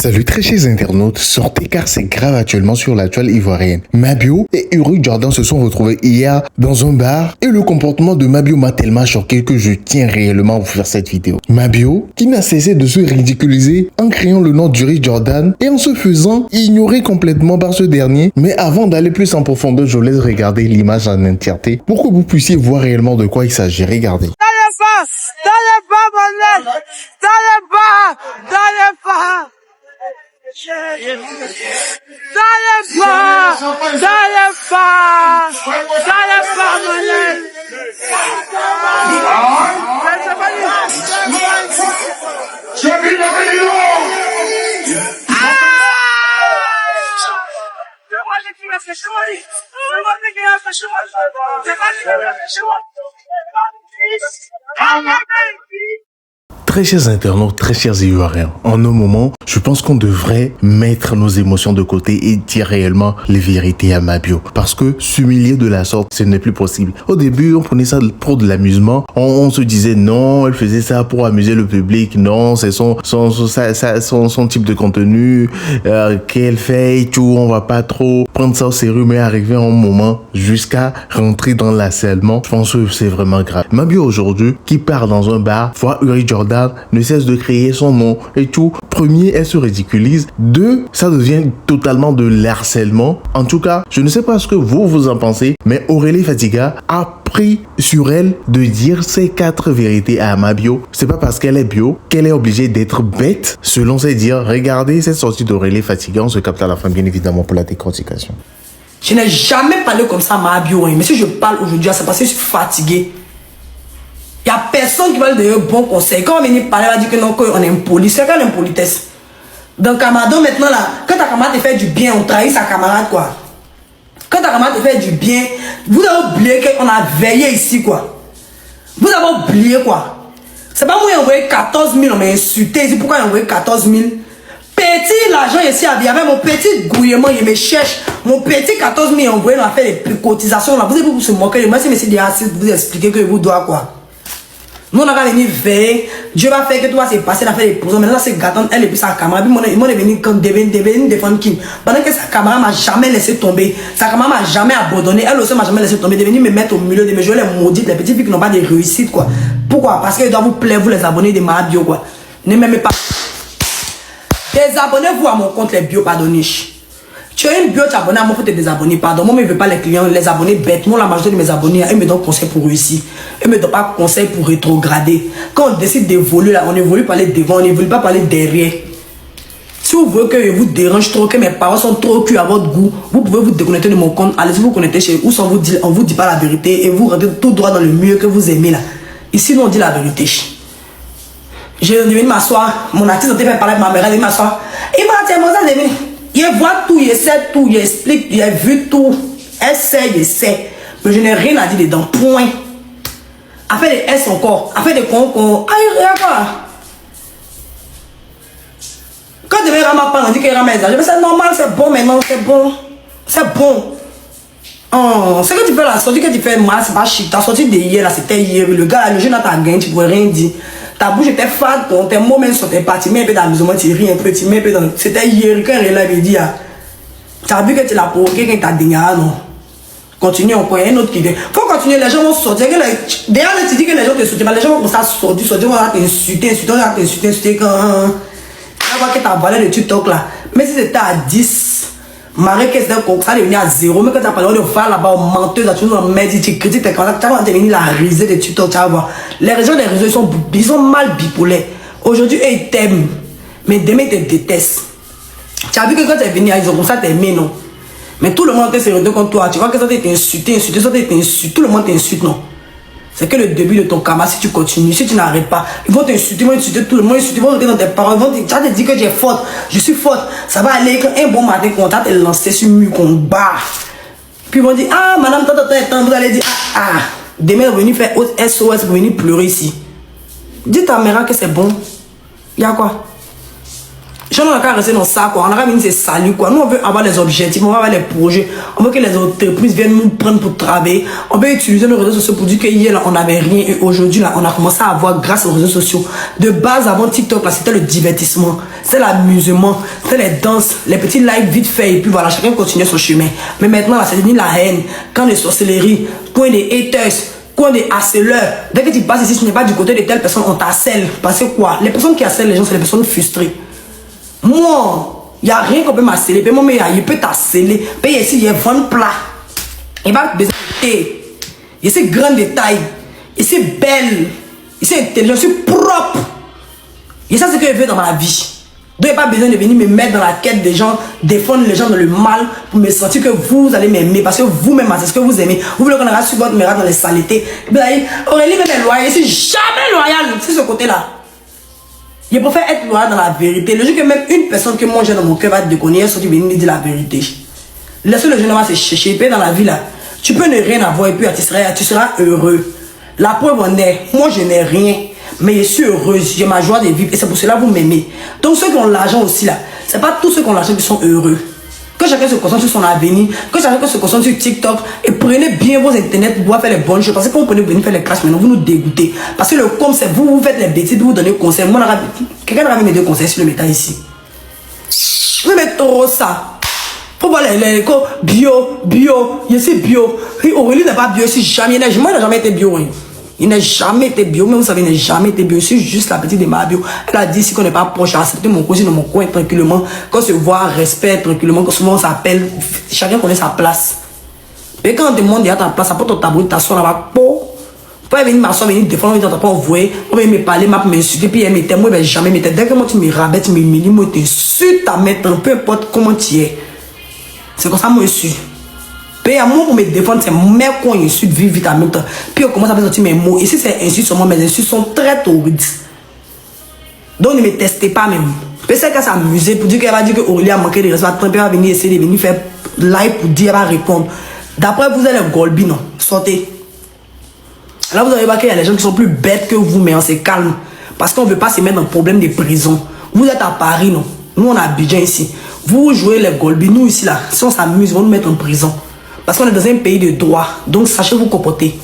Salut très chers internautes, sortez car c'est grave actuellement sur la toile ivoirienne. Mabio et Uri Jordan se sont retrouvés hier dans un bar et le comportement de Mabio m'a tellement choqué que je tiens réellement à vous faire cette vidéo. Mabio qui n'a cessé de se ridiculiser en créant le nom d'Uri Jordan et en se faisant ignorer complètement par ce dernier. Mais avant d'aller plus en profondeur, je vous laisse regarder l'image en entièreté pour que vous puissiez voir réellement de quoi il s'agit. Regardez. Très chers internautes, très chers Ivoiriens, en un moment, je pense qu'on devrait mettre nos émotions de côté et dire réellement les vérités à Mabio. Parce que s'humilier de la sorte, ce n'est plus possible. Au début, on prenait ça pour de l'amusement. On se disait non, elle faisait ça pour amuser le public. Non, c'est son type de contenu qu'elle fait et tout. On va pas trop prendre ça au sérieux, mais arriver à un moment jusqu'à rentrer dans l'harcèlement. Je pense que c'est vraiment grave. Mabio aujourd'hui, qui part dans un bar, voit Uri Jordan, ne cesse de créer son nom et tout. Premier, elle se ridiculise. Deux, ça devient totalement de l'harcèlement. En tout cas, je ne sais pas ce que vous en pensez, mais Aurélie Fadiga a pris sur elle de dire ces 4 vérités à Mabio. C'est pas parce qu'elle est bio qu'elle est obligée d'être bête, selon ses dires. Regardez cette sortie d'Aurélie Fadiga. On se capte à la fin, bien évidemment, pour la décortication. Je n'ai jamais parlé comme ça à Mabio, hein. Mais si je parle aujourd'hui, c'est parce que je suis fatigué. Il n'y a personne qui va lui donner un bon conseil. Quand on vient parler, on va dire que non, qu'on est impoli. C'est quand l'impolitesse. Donc, camarade, maintenant, là, quand ta camarade te fait du bien, on trahit sa camarade, quoi. Quand ta camarade te fait du bien, vous avez oublié qu'on a veillé ici, quoi. Vous avez oublié, quoi. C'est pas moi qui ai envoyé 14 000, on m'a insulté ici. Pourquoi j'ai envoyé 14 000? Petit, l'argent ici, il y avait mon petit gouillement, il me cherche. Mon petit 14 000 envoyé, on a fait des cotisations, là. Vous avez pour se moquer de moi, si monsieur Diassi vous expliquer que vous doit, quoi. Nous, on va venir veiller. Dieu va faire que toi, c'est passé, on a fait des prisons. Maintenant, c'est gâtant, elle et puis sa camarade. Puis, moi, est venu défendre Kim. Pendant que sa camarade m'a jamais laissé tomber. Sa camarade m'a jamais abandonné. Elle aussi m'a jamais laissé tomber. De venir me mettre au milieu de mes jeux, les maudites, les petites filles qui n'ont pas de réussite, quoi. Pourquoi? Parce qu'elle doit vous plaire, vous les abonnés de Mabio, quoi. Ne m'aimez pas. Désabonnez-vous à mon compte, les bio pardonniches. Tu as une bio, tu es abonné à moi pour te désabonner. Pardon, moi, je ne veux pas les clients, les abonnés bêtes. Moi, la majorité de mes abonnés, ils me donnent conseil pour réussir. Ils ne me donnent pas conseil pour rétrograder. Quand on décide d'évoluer, là, on évolue par les devant, on n'évolue pas par les derrière. Si vous voulez que je vous dérange trop, que mes paroles sont trop cuits à votre goût, vous pouvez vous déconnecter de mon compte. Allez-y vous connecter chez vous, sans vous dire, on vous dit pas la vérité et vous rentrez tout droit dans le mur que vous aimez là. Ici, nous, on dit la vérité. J'ai venu m'asseoir, mon artiste a fait parler avec ma mère, il m'a m'asseoir. Il m'a dit, moi, ça, c'est venu. Il voit tout, il sait tout, il explique, il a vu tout. Elle sait, il sait. Mais je n'ai rien à dire dedans. Point. A fait des S encore. A fait des con. Ah, il regarde pas. Quand tu veux ramener on dit qu'il ramène ça. Je me dis, c'est normal, c'est bon maintenant, c'est bon. C'est bon. Oh, ce que tu fais là, sortie que tu fais mal, c'est pas chic. Ta sortie de hier, là, c'était hier. Le gars, le jeune, là, t'as gagné, tu ne pouvais rien dire. Ta bouche était fade, tes mots même sont partis, mais un peu d'amusement, tu ris un peu, tu mets un peu dans... C'était hier, quand il avait dit, tu as vu que tu l'as provoqué quand tu as digné, non? Continue encore, il y a un autre qui vient. Faut continuer, les gens vont sortir. D'ailleurs, tu dis que les gens te soutiennent, les gens vont commencer à sortir, on va t'insulter quand... On va voir que ta valeur de TikTok là. Mais si c'était à 10, Marie, qu'est-ce que ça devient à 0, mais quand tu as parlé de faire là-bas, menteuse, tu nous mets, tu critiques tes contacts, tu vas devenir la risée de TikTok, tu vas voir. Les réseaux des réseaux, ils sont mal bipolaires. Aujourd'hui, eux, ils t'aiment, mais demain, ils te détestent. Tu as vu que quand tu es venu, ils ont comme ça t'aimer, non? Mais tout le monde s'est rendu contre toi. Tu vois que ça t'insulte, tout le monde t'insulte, non? C'est que le début de ton karma, si tu continues, si tu n'arrêtes pas, ils vont t'insulter, ils vont insulter tout le monde, ils vont rentrer dans tes paroles, tu vas te dire que j'ai faute, je suis faute, ça va aller, un bon matin, quand tu vas te lancer sur le mur qu'on bat. Puis ils vont dire, ah, madame, vous allez dire, demain, vous venez faire SOS, vous venez pleurer ici. Dis ta mère que c'est bon. Il y a quoi? Les gens n'ont qu'à rester dans ça, quoi. On a qu'à venir se saluer, quoi. Nous, on veut avoir les objectifs, on veut avoir les projets. On veut que les entreprises viennent nous prendre pour travailler. On veut utiliser nos réseaux sociaux pour dire que hier, là, on n'avait rien. Et aujourd'hui, là, on a commencé à avoir grâce aux réseaux sociaux. De base, avant TikTok, là, c'était le divertissement. C'était l'amusement. C'était les danses, les petits lives vite fait. Et puis voilà, chacun continuait son chemin. Mais maintenant, là, c'est devenu la haine. Quand les sorcelleries, quand des haters, quand des harceleurs. Dès que tu passes ici, tu n'es pas du côté de telle personne, on t'harcèle. Parce que quoi? Les personnes qui harcèlent les gens, c'est les personnes frustrées. Moi, il n'y a rien qu'on peut m'harceler. Moi, mais il peut t'harceler. Puis ici, il y a 20 plats. Il va besoin de thé. Il y a grand détail. Il est belle. Il est intelligent. Il est propre. Et ça, c'est ce que je veux dans ma vie. Donc, il n'y a pas besoin de venir me mettre dans la quête des gens, défendre les gens dans le mal pour me sentir que vous allez m'aimer. Parce que vous-même, c'est ce que vous aimez. Vous voulez qu'on arrête sur votre mère dans les saletés. Aurélie même est loyale. Je suis jamais loyale. C'est ce côté-là. Je préfère être loyal dans la vérité. Le jour que même une personne que moi j'ai dans mon cœur va te déconner, soit tu venir me dire la vérité. Laisse le jeune homme se chercher. Et puis dans la vie là, tu peux ne rien avoir et puis tu seras heureux. La preuve en est, moi je n'ai rien, mais je suis heureuse, j'ai ma joie de vivre et c'est pour cela que vous m'aimez. Donc ceux qui ont l'argent aussi là, c'est pas tous ceux qui ont l'argent qui sont heureux. Que chacun se concentre sur son avenir, que chacun se concentre sur TikTok et prenez bien vos internets pour pouvoir faire les bonnes choses. Parce que quand vous prenez venir faire les crashs maintenant, vous nous dégoûtez. Parce que le com, c'est vous, vous faites les bêtises, vous donnez conseils. Moi, quelqu'un n'a mis des conseils sur le métal ici. Vous mettez trop ça. Faut voir les bio, je suis bio. Aurélie n'est pas bio, je suis jamais, moi, il n'a jamais été bio. Hein. Il n'a jamais été bio, mais vous savez, il n'a jamais été bio. C'est juste la petite de ma bio. Elle a dit si qu'on n'est pas proche, accepter mon cousin dans mon coin tranquillement, qu'on se voit, respect tranquillement, que souvent on s'appelle, chacun connaît sa place. Mais quand on demande, il y a ta place, apporte ton tabou, ta soeur là-bas, pas venir m'asseoir, venir défendre, on ne pas envoyer, on va me parler, m'insulter, puis elle m'était, moi, je vais jamais m'éteindre. Dès que moi tu me rabais, tu m'humilies, moi, tu es sûr ta mettre, peu importe comment tu es. C'est comme ça, moi, je suis. Puis à moi pour me défendre, c'est mes coins insultes vivre vite en même temps. Puis on commence à faire sortir mes mots. Ici c'est insultes sur moi, mes insultes sont très torrides. Donc ne me testez pas même. Puis c'est qu'elle s'amuser pour dire qu'elle va dire que Aurélie a manqué de respect. Elle va venir essayer de venir faire live pour dire, elle va répondre. D'après vous êtes les Golbi, non? Sortez. Là vous allez voir qu'il y a des gens qui sont plus bêtes que vous, mais on se calme. Parce qu'on ne veut pas se mettre dans le problème des prisons. Vous êtes à Paris, non? Nous on a Abidjan ici. Vous jouez les Golbi, nous ici là. Si on s'amuse, ils vont nous mettre en prison. Parce qu'on est dans un pays de droit. Donc, sachez vous comporter.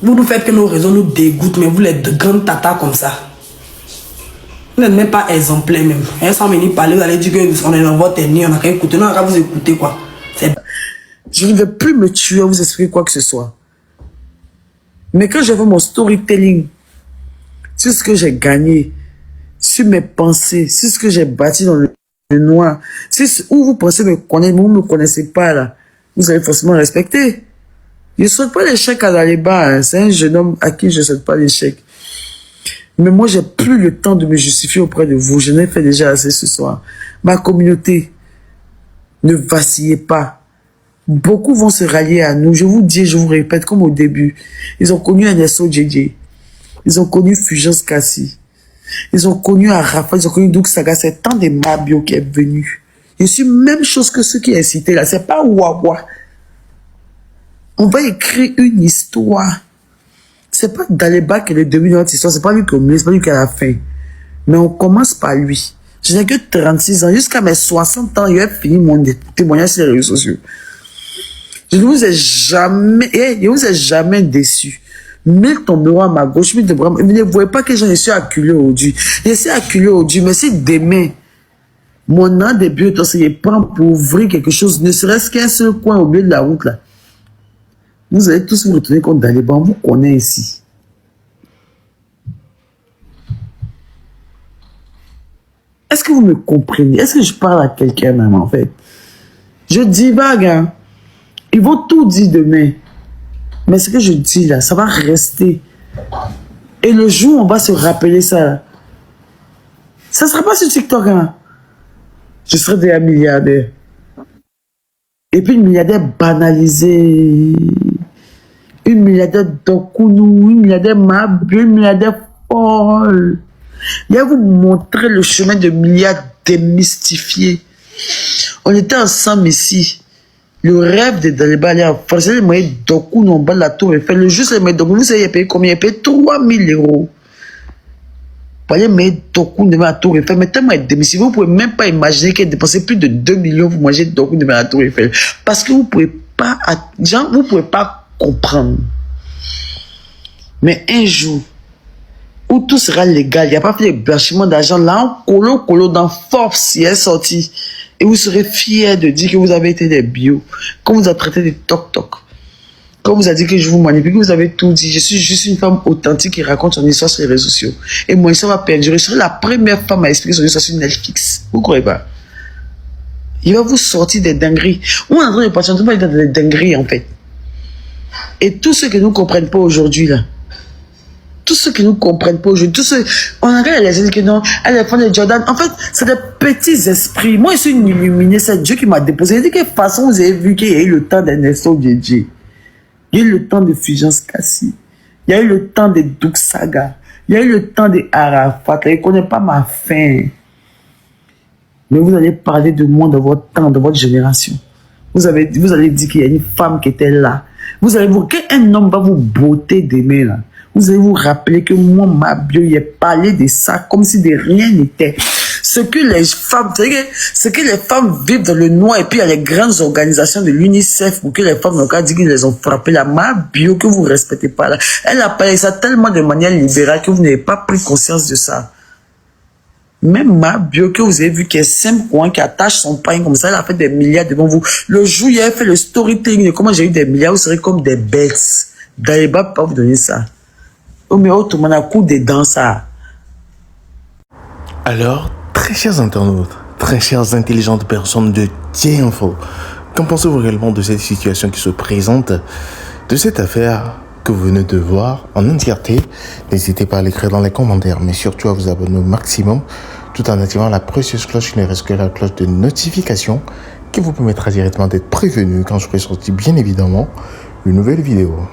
Vous nous faites que nos raisons nous dégoûtent, mais vous êtes de grandes tatas comme ça. Vous n'êtes même pas exemplaires même. Et sans venir parler, vous allez dire qu'on est dans votre ennemi, on n'a qu'à écouter. Non, on n'a qu'à vous écouter quoi. Je ne vais plus me tuer à vous expliquer quoi que ce soit. Mais quand je fais mon storytelling sur ce que j'ai gagné, sur mes pensées, sur ce que j'ai bâti dans le noir. Où vous pensez me connaître, mais vous ne me connaissez pas là. Vous allez forcément respecter. Je ne souhaite pas l'échec à Daliba. Hein. C'est un jeune homme à qui je ne souhaite pas l'échec. Mais moi, j'ai plus le temps de me justifier auprès de vous. Je n'ai fait déjà assez ce soir. Ma communauté, ne vacillez pas. Beaucoup vont se rallier à nous. Je vous dis, je vous répète, comme au début. Ils ont connu NSO JJ. Ils ont connu Fulgence Cassie. Ils ont connu Arafat, ils ont connu Doug Saga, c'est tant de Mabio qui est venu. Je suis même chose que ceux qui est cité là, c'est pas Wawa. On va écrire une histoire. C'est pas Daliba qui est le début de notre histoire, c'est pas lui qui est au milieu, c'est pas lui qui est à la fin. Mais on commence par lui. Je n'ai que 36 ans, jusqu'à mes 60 ans, il a fini mon témoignage sur les réseaux sociaux. Je ne vous ai jamais déçu. 1000 tomberont à ma gauche, 1000 tomberont à ma... Vous ne voyez pas que je suis acculé aujourd'hui. Je suis acculé aujourd'hui, mais si demain, mon an de but, je prends pour ouvrir quelque chose, ne serait-ce qu'un seul coin au milieu de la route, là, vous allez tous vous retourner contre Daliba, on vous connaît ici. Est-ce que vous me comprenez? Est-ce que je parle à quelqu'un même, en fait? Je divague, hein. Ils vont tout dire demain. Mais ce que je dis là, ça va rester. Et le jour où on va se rappeler ça, ça ne sera pas sur TikTok. Hein. Je serai déjà milliardaire. Et puis une milliardaire banalisée. Une milliardaire Dokounou, une milliardaire Mabio, une milliardaire folle. Je vais vous montrer le chemin de milliards démystifié. On était ensemble ici. Le rêve de Daliba allait en France. Les moyens Dokounou en bas de la tour Eiffel. Le juste les moyens Dokounou, vous savez, il a payé combien? Il a payé 3 000 €. pour aller mettre Dokou Ndembe à Tour Eiffel. Mais tellement être démissif, vous ne pouvez même pas imaginer qu'elle dépensait plus de 2 millions pour manger Dokou Ndembe à Tour Eiffel. Parce que vous pouvez pas, vous pouvez pas comprendre. Mais un jour, où tout sera légal, il n'y a pas fait de blanchiment d'argent, là, un colo dans Force, il est sorti. Et vous serez fiers de dire que vous avez été des bio, qu'on vous a traité de toc-toc, qu'on vous a dit que je vous manipule, que vous avez tout dit. Je suis juste une femme authentique qui raconte son histoire sur les réseaux sociaux. Et mon histoire va perdurer. Je serai la première femme à expliquer son histoire sur Netflix. Vous ne croyez pas? Il va vous sortir des dingueries. On est en train de partir dans des dingueries, en fait. Et tous ceux qui ne nous comprennent pas aujourd'hui, là, tous ceux qui ne nous comprennent pas aujourd'hui, tous ceux, on regarde les gens qui non, elle est fan de Jordan. En fait, c'est des petits esprits. Moi, je suis une illuminée, c'est Dieu qui m'a déposé. De quelle façon vous avez vu qu'il y a eu le temps d'Ernesto Djedje? Il y a eu le temps de Fulgence Kassi. Il y a eu le temps de Doug Saga. Il y a eu le temps de Arafat. Il ne connaît pas ma fin. Mais vous allez parler de moi dans votre temps, dans votre génération. Vous allez dire qu'il y a une femme qui était là. Vous allez voir qu'un homme va vous botter demain là. Vous allez vous rappeler que moi, Mabio, il a parlé de ça comme si de rien n'était. Ce que les femmes vivent dans le noir, et puis il y a les grandes organisations de l'UNICEF pour que les femmes ont dit qu'ils les ont frappées. La Mabio que vous ne respectez pas là. Elle a parlé ça tellement de manière libérale que vous n'avez pas pris conscience de ça. Même Mabio que vous avez vu qui est simple, qui attache son pain comme ça, elle a fait des milliards devant vous. Le jour où il a fait le storytelling de comment j'ai eu des milliards, vous serez comme des bêtes. Daïba ne peut pas vous donner ça. Oh, mais tout le monde a coup dedans ça. Alors, très chers internautes, très chères intelligentes personnes de Tienfo, qu'en pensez-vous réellement de cette situation qui se présente, de cette affaire que vous venez de voir en entièreté? N'hésitez pas à l'écrire dans les commentaires, mais surtout à vous abonner au maximum, tout en activant la précieuse cloche. Il ne reste que la cloche de notification qui vous permettra directement d'être prévenu quand je ferai sortir, bien évidemment, une nouvelle vidéo.